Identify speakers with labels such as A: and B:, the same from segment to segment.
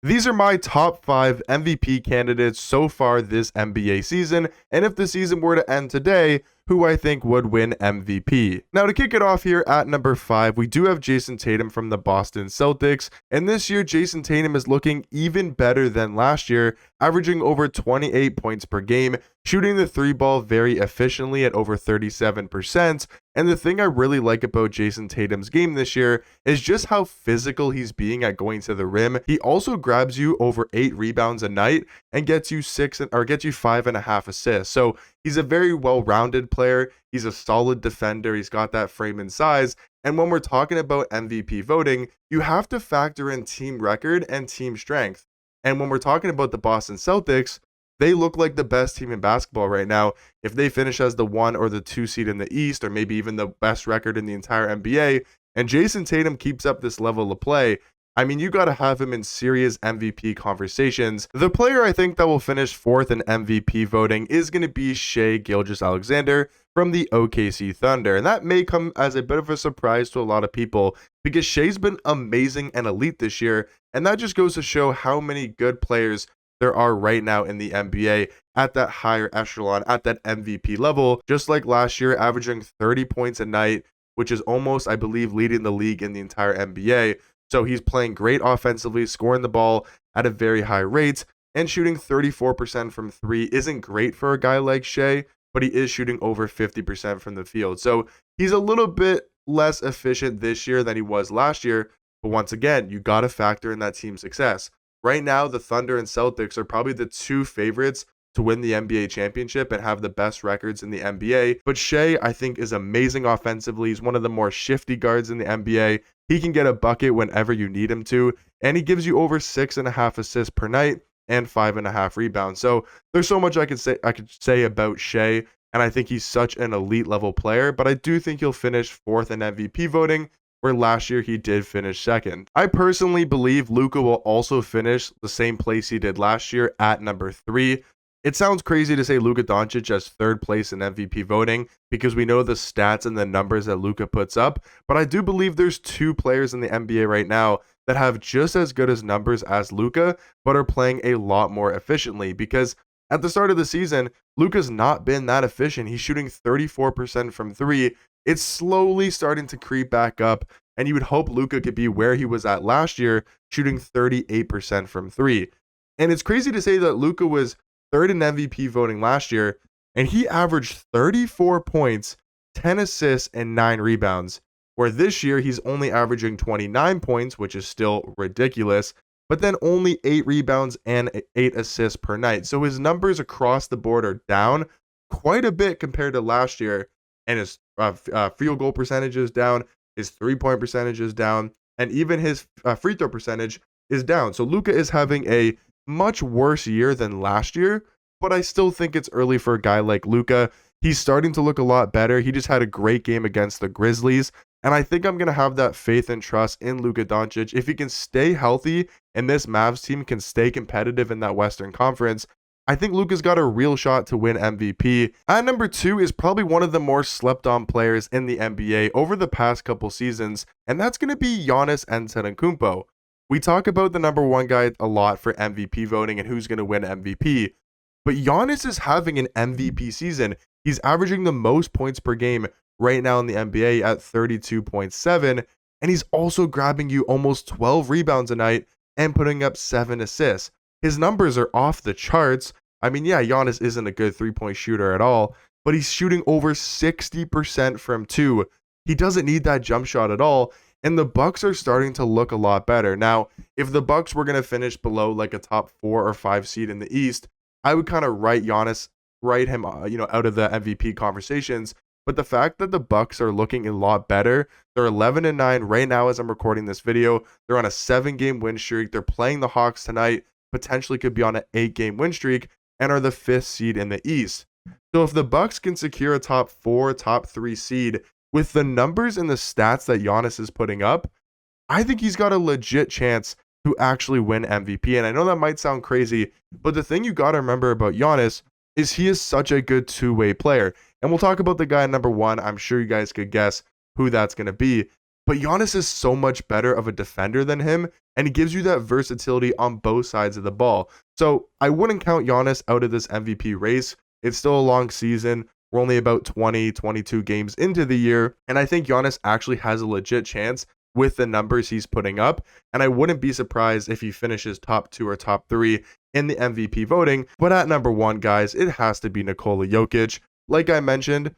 A: These are my top 5 MVP candidates so far this NBA season, and if the season were to end today, who I think would win MVP. Now, to kick it off here at number 5, we do have Jason Tatum from the Boston Celtics, and this year Jason Tatum is looking even better than last year, averaging over 28 points per game, shooting the three ball very efficiently at over 37%. And the thing I really like about Jason Tatum's game this year is just how physical he's being at going to the rim. He also grabs you over 8 rebounds a night and gets you 5.5 assists. So he's a very well-rounded player. He's a solid defender. He's got that frame and size. And when we're talking about MVP voting, you have to factor in team record and team strength. And when we're talking about the Boston Celtics, they look like the best team in basketball right now. If they finish as the 1 or the 2 seed in the East, or maybe even the best record in the entire NBA, and Jason Tatum keeps up this level of play, I mean, you got to have him in serious MVP conversations. The player I think that will finish 4th in MVP voting is going to be Shai Gilgeous-Alexander from the OKC Thunder. And that may come as a bit of a surprise to a lot of people because Shai's been amazing and elite this year. And that just goes to show how many good players there are right now in the NBA at that higher echelon, at that MVP level, just like last year, averaging 30 points a night, which is almost, I believe, leading the league in the entire NBA. So he's playing great offensively, scoring the ball at a very high rate, and shooting 34% from 3 isn't great for a guy like Shai, but he is shooting over 50% from the field. So he's a little bit less efficient this year than he was last year, but once again, you got to factor in that team success. Right now, the Thunder and Celtics are probably the 2 favorites to win the NBA championship and have the best records in the NBA. But Shai, I think, is amazing offensively. He's one of the more shifty guards in the NBA. He can get a bucket whenever you need him to, and he gives you over 6.5 assists per night and 5.5 rebounds. So there's so much I could say about Shai, and I think he's such an elite level player, but I do think he'll finish 4th in MVP voting, where last year he did finish 2nd. I personally believe Luka will also finish the same place he did last year at number 3. It sounds crazy to say Luka Doncic as 3rd place in MVP voting because we know the stats and the numbers that Luka puts up, but I do believe there's 2 players in the NBA right now that have just as good as numbers as Luka, but are playing a lot more efficiently because at the start of the season, Luka's not been that efficient. He's shooting 34% from 3. It's slowly starting to creep back up, and you would hope Luka could be where he was at last year, shooting 38% from 3. And it's crazy to say that Luka was 3rd in MVP voting last year, and he averaged 34 points, 10 assists, and 9 rebounds, where this year he's only averaging 29 points, which is still ridiculous, but then only 8 rebounds and 8 assists per night. So his numbers across the board are down quite a bit compared to last year, and his field goal percentage is down, his 3-point percentage is down, and even his free throw percentage is down. So Luka is having a much worse year than last year, but I still think it's early for a guy like Luka. He's starting to look a lot better. He just had a great game against the Grizzlies, and I think I'm going to have that faith and trust in Luka Doncic. If he can stay healthy and this Mavs team can stay competitive in that Western Conference, I think Luka's got a real shot to win MVP. At number 2 is probably one of the more slept on players in the NBA over the past couple seasons, and that's going to be Giannis Antetokounmpo. We talk about the number 1 guy a lot for MVP voting and who's going to win MVP, but Giannis is having an MVP season. He's averaging the most points per game right now in the NBA at 32.7, and he's also grabbing you almost 12 rebounds a night and putting up 7 assists. His numbers are off the charts. I mean, yeah, Giannis isn't a good 3-point shooter at all, but he's shooting over 60% from 2. He doesn't need that jump shot at all, and the Bucks are starting to look a lot better. Now, if the Bucks were going to finish below like a top 4 or 5 seed in the East, I would kind of write him out of the MVP conversations. But the fact that the Bucks are looking a lot better, they're 11-9 right now as I'm recording this video. They're on a 7-game win streak. They're playing the Hawks tonight, potentially could be on an 8-game win streak, and are the 5th seed in the East. So if the Bucks can secure a top 4, top 3 seed with the numbers and the stats that Giannis is putting up, I think he's got a legit chance to actually win MVP. And I know that might sound crazy, but the thing you got to remember about Giannis is he is such a good 2-way player. And we'll talk about the guy number 1. I'm sure you guys could guess who that's going to be. but Giannis is so much better of a defender than him, and he gives you that versatility on both sides of the ball. So I wouldn't count Giannis out of this MVP race. It's still a long season. We're only about 20, 22 games into the year, and I think Giannis actually has a legit chance with the numbers he's putting up, and I wouldn't be surprised if he finishes top 2 or top 3 in the MVP voting. But at number 1, guys, it has to be Nikola Jokic. Like I mentioned,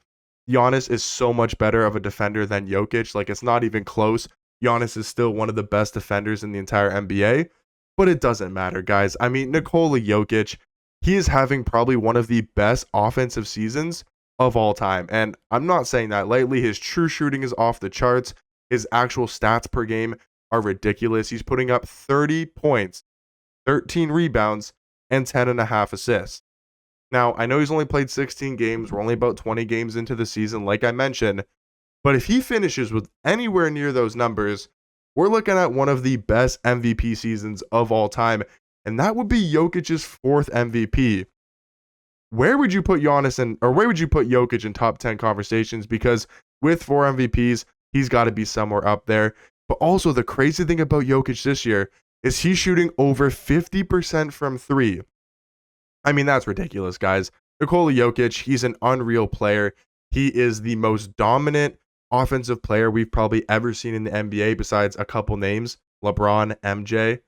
A: Giannis is so much better of a defender than Jokic. Like, it's not even close. Giannis is still one of the best defenders in the entire NBA, but it doesn't matter, guys. I mean, Nikola Jokic, he is having probably one of the best offensive seasons of all time. And I'm not saying that lightly. His true shooting is off the charts. His actual stats per game are ridiculous. He's putting up 30 points, 13 rebounds, and 10.5 assists. Now, I know he's only played 16 games. We're only about 20 games into the season, like I mentioned. But if he finishes with anywhere near those numbers, we're looking at one of the best MVP seasons of all time. And that would be Jokic's 4th MVP. Where would you put Giannis in, or where would you put Jokic in top 10 conversations? Because with 4 MVPs, he's got to be somewhere up there. But also, the crazy thing about Jokic this year is he's shooting over 50% from 3. I mean, that's ridiculous, guys. Nikola Jokic, he's an unreal player. He is the most dominant offensive player we've probably ever seen in the NBA besides a couple names, LeBron, MJ.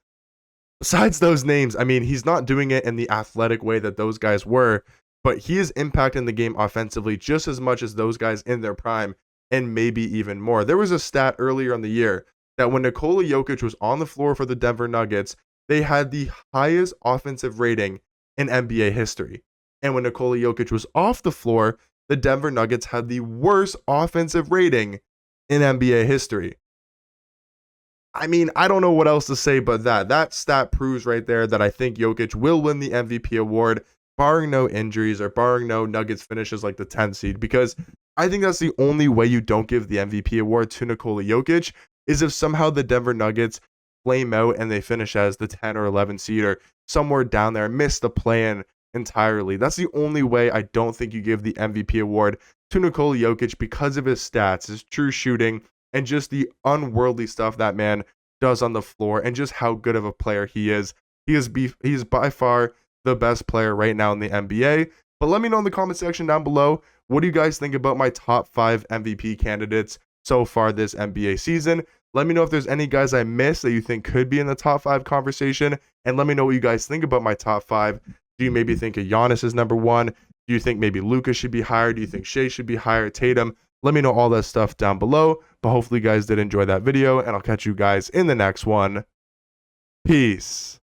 A: Besides those names, I mean, he's not doing it in the athletic way that those guys were, but he is impacting the game offensively just as much as those guys in their prime, and maybe even more. There was a stat earlier in the year that when Nikola Jokic was on the floor for the Denver Nuggets, they had the highest offensive rating in NBA history. And when Nikola Jokic was off the floor, the Denver Nuggets had the worst offensive rating in NBA history. I mean, I don't know what else to say but that. That stat proves right there that I think Jokic will win the MVP award, barring no injuries or barring no Nuggets finishes like the 10th seed, because I think that's the only way you don't give the MVP award to Nikola Jokic is if somehow the Denver Nuggets flame out and they finish as the 10 or 11 seed or somewhere down there, miss the play-in entirely. That's the only way I don't think you give the MVP award to Nikola Jokic because of his stats, his true shooting, and just the unworldly stuff that man does on the floor and just how good of a player he is. He is by far the best player right now in the NBA. But let me know in the comment section down below, what do you guys think about my top 5 MVP candidates so far this NBA season? Let me know if there's any guys I missed that you think could be in the top 5 conversation. And let me know what you guys think about my top 5. Do you maybe think Giannis is number 1? Do you think maybe Luka should be higher? Do you think Shea should be higher? Tatum? Let me know all that stuff down below. But hopefully you guys did enjoy that video, and I'll catch you guys in the next one. Peace.